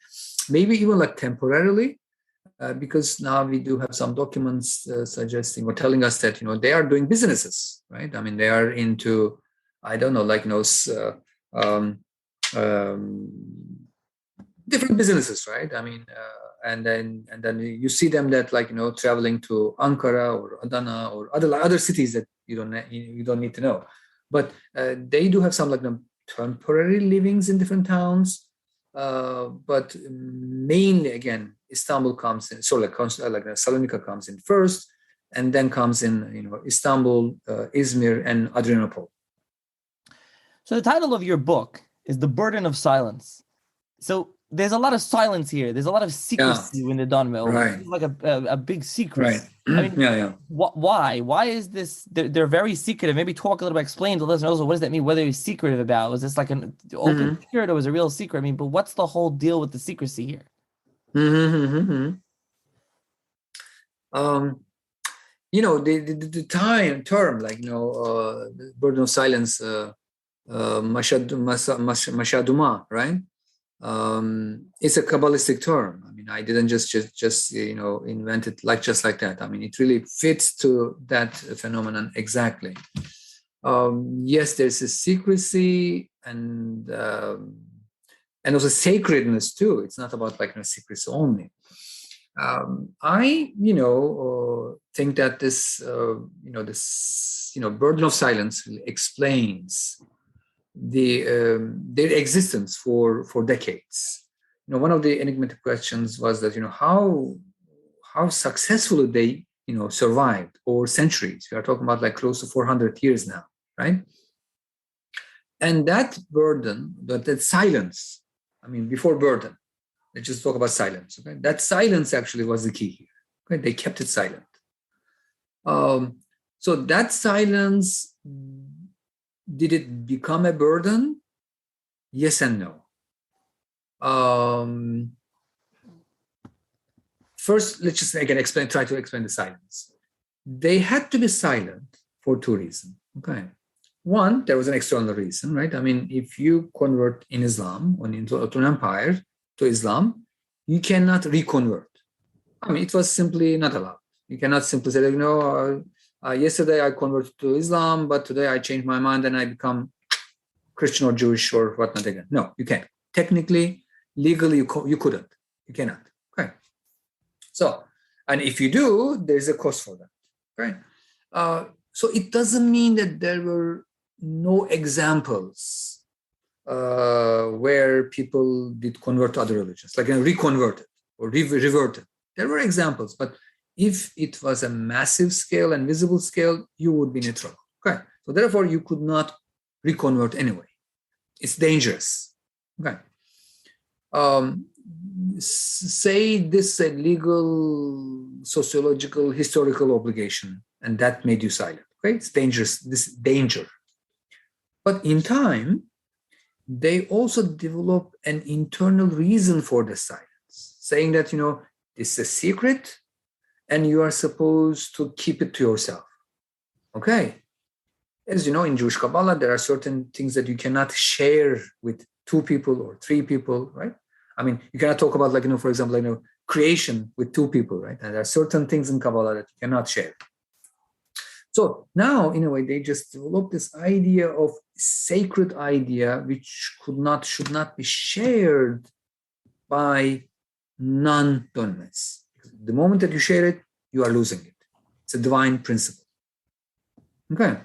Maybe even like temporarily, because now we do have some documents suggesting or telling us that they are doing businesses, right? I mean, they are into, I don't know, different businesses, right? I mean, and then you see them that traveling to Ankara or Adana or other cities that you don't need to know, but they do have some temporary livings in different towns. But mainly, again, Istanbul comes in, so Salonika comes in first, and then comes in, Istanbul, Izmir, and Adrianople. So the title of your book is The Burden of Silence. So there's a lot of silence here. There's a lot of secrecy in the Dönme. Right. It's like a big secret. Right. I mean, why? Why is this? They're very secretive. Maybe talk a little bit, explain to listeners. What does that mean? What are you secretive about? Was this like an open secret or was it a real secret? I mean, but what's the whole deal with the secrecy here? The term, burden of silence, mashaduma, right? It's a Kabbalistic term. I mean, I didn't just invent it just like that. I mean, it really fits to that phenomenon exactly. Yes, there's a secrecy and also sacredness too. It's not about secrecy only. I think that this burden of silence really explains their existence for decades. One of the enigmatic questions was that how successfully they survived over centuries. We are talking about close to 400 years now, right? And that burden, that silence. I mean, before burden, let's just talk about silence. Okay, that silence actually was the key here. Okay, they kept it silent. So that silence. Did it become a burden? Yes and no. First, let's just again try to explain the silence. They had to be silent for two reasons. Okay. One, there was an external reason, right? I mean, if you convert in Islam or into Ottoman Empire to Islam, you cannot reconvert. I mean, it was simply not allowed. You cannot simply say, yesterday I converted to Islam, but today I changed my mind and I become Christian or Jewish or whatnot again. No, you can't. Technically, legally, you couldn't. You cannot. Okay. So, and if you do, there's a cost for that. Okay. So it doesn't mean that there were no examples where people did convert to other religions, reconverted or reverted. There were examples, but If it was a massive scale and visible scale, you would be in trouble. Okay. So therefore, you could not reconvert anyway. It's dangerous. Okay. Say this is a legal, sociological, historical obligation, and that made you silent. Okay. It's dangerous. This danger. But in time, they also develop an internal reason for the silence, saying that, this is a secret and you are supposed to keep it to yourself. Okay. As you know, in Jewish Kabbalah, there are certain things that you cannot share with 2 people or 3 people, right? I mean, you cannot talk about, for example, creation with 2 people, right? And there are certain things in Kabbalah that you cannot share. So now, in a way, they just developed this idea of sacred idea, which should not be shared by non-Dönmes. The moment that you share it, you are losing it. It's a divine principle. Okay.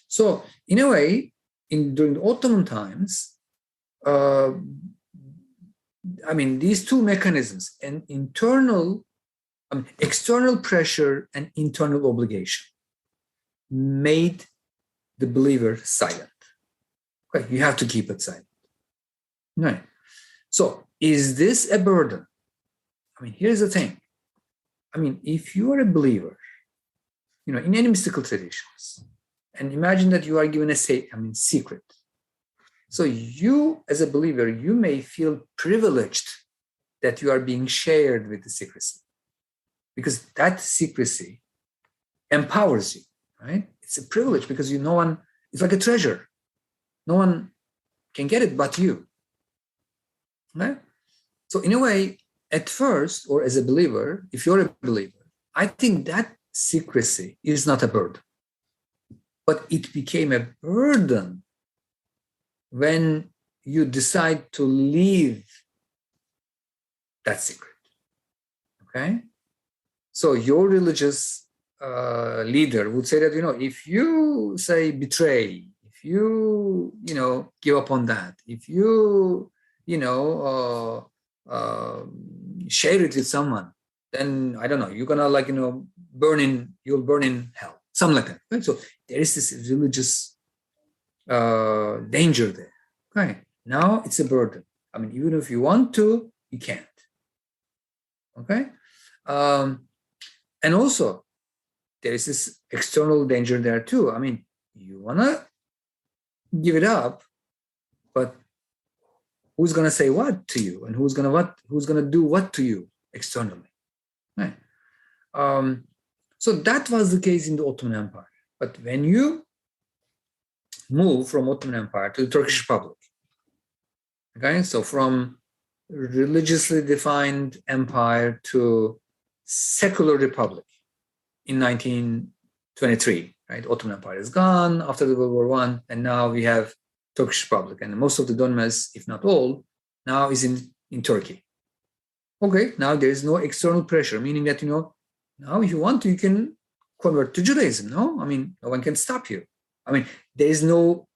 So, in a way, during the Ottoman times, these 2 mechanisms, external pressure and internal obligation, made the believer silent. Okay, you have to keep it silent. Right. So, is this a burden? Here's the thing. If you are a believer, in any mystical traditions, and imagine that you are given a secret. So you, as a believer, you may feel privileged that you are being shared with the secrecy, because that secrecy empowers you, right? It's a privilege because no one, it's like a treasure. No one can get it but you, right? So in a way, at first, or as a believer, if you're a believer, I think that secrecy is not a burden. But it became a burden when you decide to leave that secret. Okay? So your religious leader would say that, if you say betray, if you, give up on that, if you, share it with someone, then I don't know, you're gonna you'll burn in hell, something like that. Right? So there is this religious danger there. Okay. Now it's a burden. Even if you want to, you can't. Okay. And also there is this external danger there too. You wanna give it up, but who's gonna say what to you, and who's gonna do what to you externally? Right. So that was the case in the Ottoman Empire. But when you move from Ottoman Empire to the Turkish Republic, okay, so from religiously defined empire to secular republic in 1923, right? Ottoman Empire is gone after the World War I, and now we have Turkish Republic, and most of the Dönmes, if not all, now is in Turkey. Okay, now there is no external pressure, meaning that, now if you want to, you can convert to Judaism, no? No one can stop you. There is no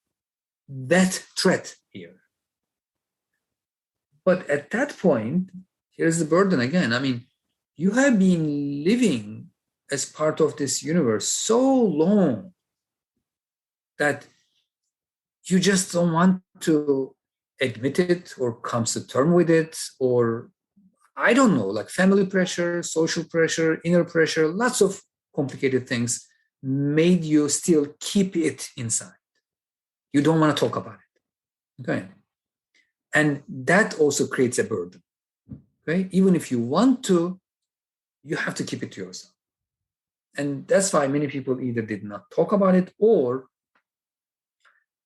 that threat here. But at that point, here's the burden again. You have been living as part of this universe so long that you just don't want to admit it or come to terms with it, or I don't know, like family pressure, social pressure, inner pressure, lots of complicated things made you still keep it inside. You don't want to talk about it. Okay. And that also creates a burden. Okay. Even if you want to, you have to keep it to yourself. And that's why many people either did not talk about it, or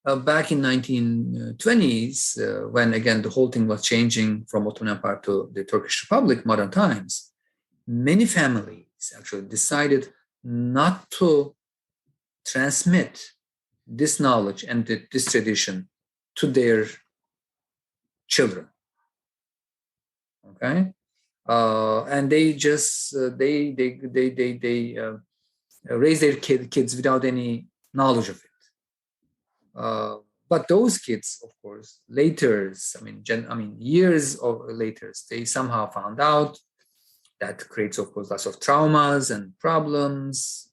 back in 1920s, when again the whole thing was changing from Ottoman Empire to the Turkish Republic, modern times, many families actually decided not to transmit this knowledge and this tradition to their children. Okay, and they just they raise their kids without any knowledge of it. But those kids, of course, later, years later, they somehow found out, That creates, of course, lots of traumas and problems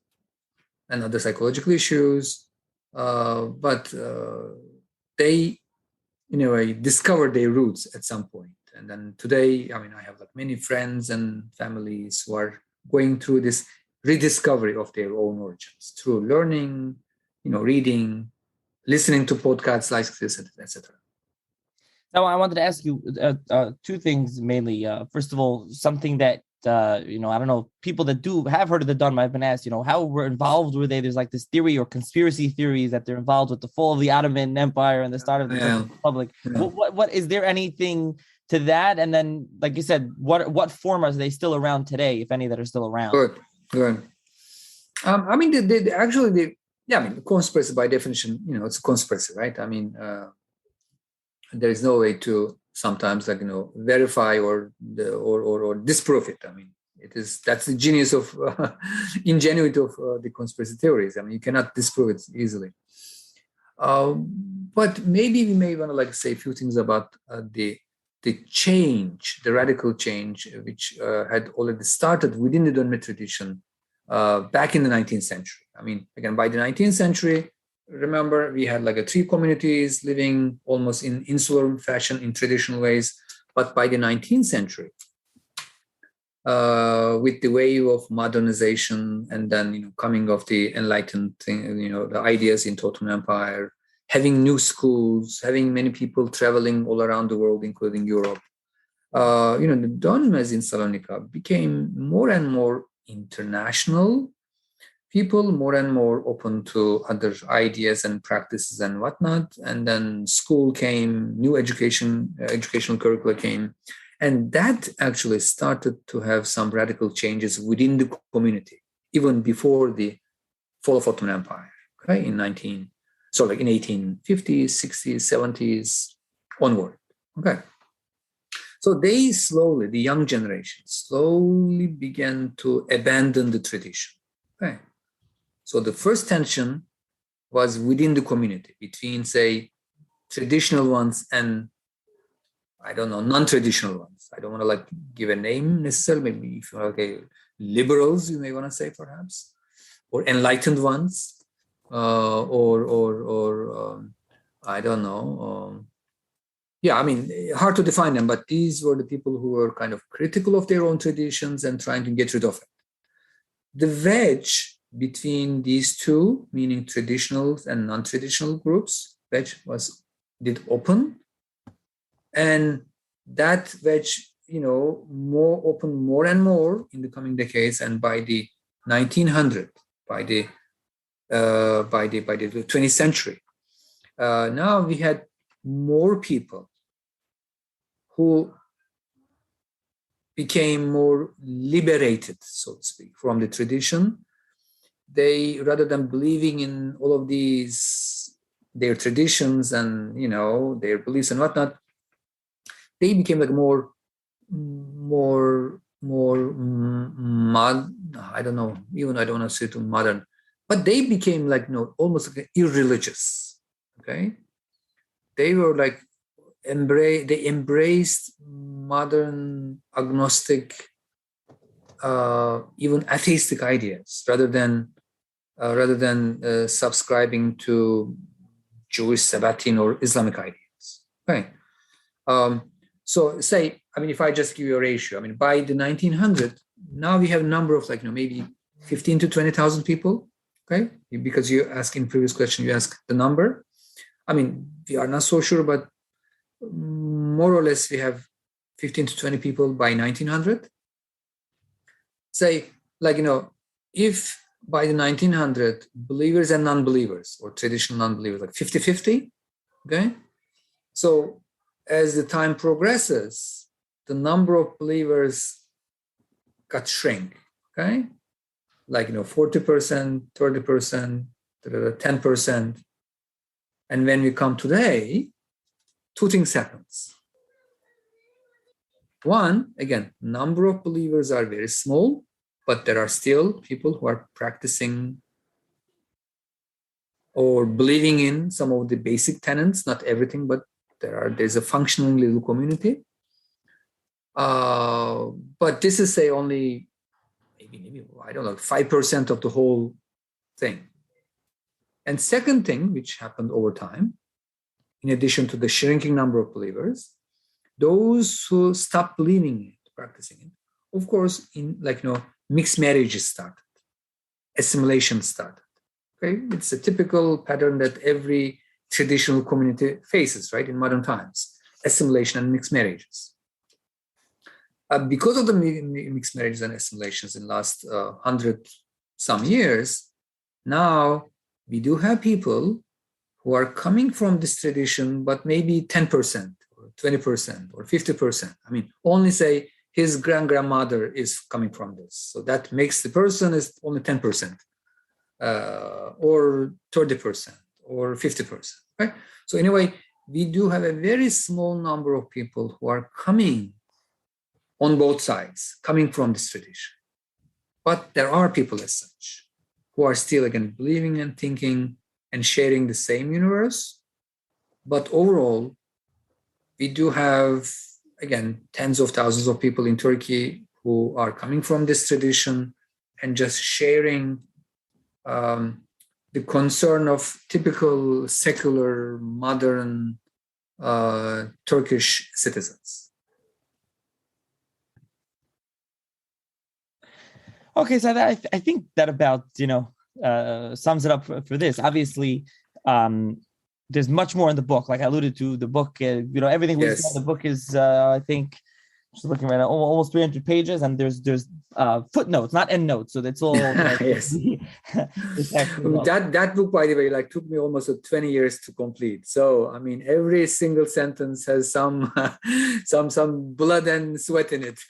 and other psychological issues. But they, in a way, discovered their roots at some point. And then today, I mean, I have like many friends and families who are going through this rediscovery of their own origins through learning, reading, listening to podcasts like this, etc. Now, I wanted to ask you two things mainly. First of all, something that I don't know, people that have heard of the Dönme, I've been asked, how involved were they? There's like this theory or conspiracy theories that they're involved with the fall of the Ottoman Empire and the start of the Turkish Republic. Yeah. What is there anything to that? And then, like you said, what form are they still around today, if any that are still around? Good. I mean, the conspiracy by definition, it's a conspiracy, right? I mean, there is no way to sometimes verify or disprove it. I mean, that's the genius of ingenuity of the conspiracy theories. I mean, you cannot disprove it easily. But maybe we may want to say a few things about the change, the radical change, which had already started within the Dönme tradition back in the 19th century. I mean, again, by the 19th century, remember, we had three communities living almost in insular fashion in traditional ways. But by the 19th century, with the wave of modernization and then coming of the enlightened thing, the ideas in the Ottoman Empire, having new schools, having many people traveling all around the world, including Europe, the Dönmes in Salonika became more and more international. People more and more open to other ideas and practices and whatnot. And then school came, new educational curricula came. And that actually started to have some radical changes within the community, even before the fall of Ottoman Empire, okay, in 1850s, 60s, 70s onward, okay. So they slowly, the young generation, slowly began to abandon the tradition, okay. So the first tension was within the community between, say, traditional ones and, I don't know, non-traditional ones. I don't want to give a name necessarily. Maybe if you're liberals, you may want to say perhaps, or enlightened ones, or I don't know. I mean, hard to define them, but these were the people who were kind of critical of their own traditions and trying to get rid of it. The wedge between these two, meaning traditional and non-traditional groups, wedge did open, and that wedge, more open more and more in the coming decades, and by the 1900s, by the 20th century, now we had more people who became more liberated, so to speak, from the tradition. They, rather than believing in all of their traditions and their beliefs and whatnot, they became more I don't know, even I don't want to say too modern, but they became almost irreligious. Okay, they were they embraced modern agnostic, even atheistic ideas rather than subscribing to Jewish, Sabbatean, or Islamic ideas. Okay. So say, I mean, if I just give you a ratio, I mean, by the 1900s, now we have a number of maybe 15 to 20,000 people. Okay. Because you asked in previous question, you asked the number. I mean, we are not so sure, but more or less we have 15 to 20 people by 1900. Say, if by the 1900s, believers and non-believers, or traditional non-believers, 50-50, okay? So as the time progresses, the number of believers got shrink, okay? 40%, 30%, 10%. And when we come today, two things happens. One, again, number of believers are very small, but there are still people who are practicing or believing in some of the basic tenets, not everything, but there's a functioning little community. But this is, say, only maybe I don't know, 5% of the whole thing. And second thing, which happened over time, in addition to the shrinking number of believers, those who stopped believing it, practicing it, of course, mixed marriages started, assimilation started. Okay, it's a typical pattern that every traditional community faces, right, in modern times: assimilation and mixed marriages. Because of the mixed marriages and assimilations in the last 100 some years, now we do have people who are coming from this tradition, but maybe 10% or 20% or 50%. I mean, only say his grandmother is coming from this. So that makes the person is only 10%. Or 30% or 50%, right? So anyway, we do have a very small number of people who are coming on both sides, coming from this tradition. But there are people as such who are still, again, believing and thinking and sharing the same universe. But overall, we do have, again, tens of thousands of people in Turkey who are coming from this tradition and just sharing the concern of typical secular, modern Turkish citizens. Okay, so I think that about sums it up for this. Obviously, there's much more in the book. Like I alluded to, the book, everything we said. The book is, I think, just looking right now, almost 300 pages, and there's footnotes, not endnotes. So that's all. Yes. That book, by the way, took me almost 20 years to complete. So I mean, every single sentence has some blood and sweat in it.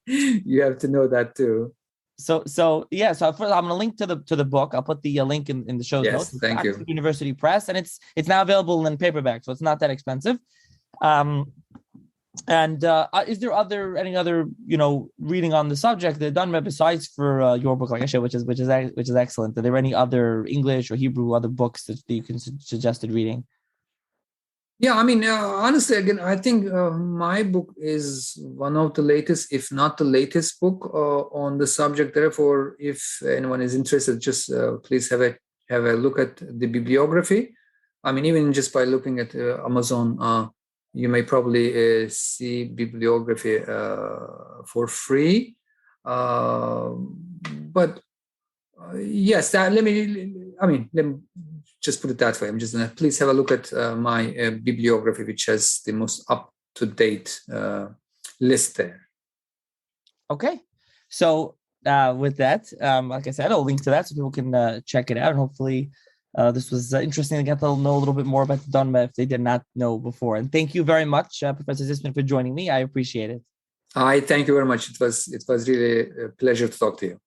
You have to know that too. So first, I'm going to link to the book. I'll put the link in the show's notes. Thank you. University Press, and it's now available in paperback, so it's not that expensive. And is there any other reading on the subject, the Dönme, besides for your book, like I said, which is excellent? Are there any other English or Hebrew other books that you can suggested reading? Yeah, I mean, honestly, again, I think my book is one of the latest, if not the latest book on the subject. Therefore, if anyone is interested, just please have a look at the bibliography. I mean, even just by looking at Amazon, you may probably see bibliography for free. But yes, let me just put it that way. I'm just going to please have a look at my bibliography, which has the most up-to-date list there. Okay. So with that, like I said, I'll link to that so people can check it out. And hopefully this was interesting to get to know a little bit more about the Dönme if they did not know before. And thank you very much, Professor Sisman, for joining me. I appreciate it. I thank you very much. It was really a pleasure to talk to you.